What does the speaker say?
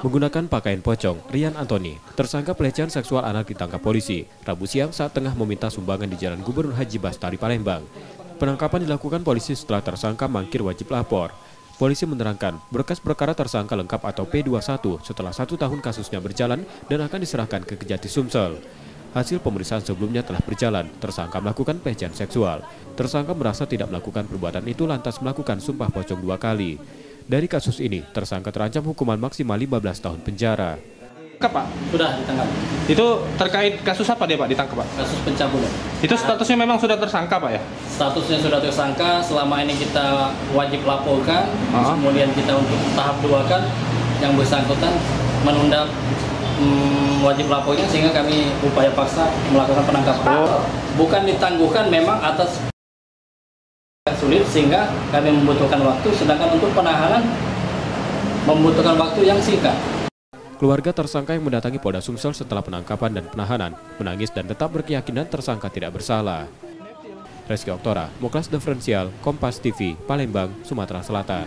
Menggunakan pakaian pocong, Rian Antoni, tersangka pelecehan seksual anak ditangkap polisi Rabu siang saat tengah meminta sumbangan di Jalan Gubernur Haji Bastari, Palembang. Penangkapan dilakukan polisi setelah tersangka mangkir wajib lapor. Polisi menerangkan berkas perkara tersangka lengkap atau P21 setelah 1 tahun kasusnya berjalan dan akan diserahkan ke Kejati Sumsel. Hasil pemeriksaan sebelumnya telah berjalan, tersangka melakukan pelecehan seksual. Tersangka merasa tidak melakukan perbuatan itu lantas melakukan sumpah pocong 2 kali. Dari kasus ini, tersangka terancam hukuman maksimal 15 tahun penjara. Pak? Sudah ditangkap. Itu terkait kasus apa dia Pak ditangkap Pak? Kasus pencabulan. Itu statusnya memang sudah tersangka Pak ya? Statusnya sudah tersangka, selama ini kita wajib laporkan, kemudian kita untuk tahap 2 kan yang bersangkutan menunda wajib lapornya sehingga kami upaya paksa melakukan penangkapan. Bukan ditangguhkan memang atas sulit sehingga kami membutuhkan waktu, sedangkan untuk penahanan membutuhkan waktu yang singkat. Keluarga tersangka yang mendatangi Polda Sumsel setelah penangkapan dan penahanan menangis dan tetap berkeyakinan tersangka tidak bersalah. Reski Oktora, Moklas Diferensial, Kompas TV, Palembang, Sumatera Selatan.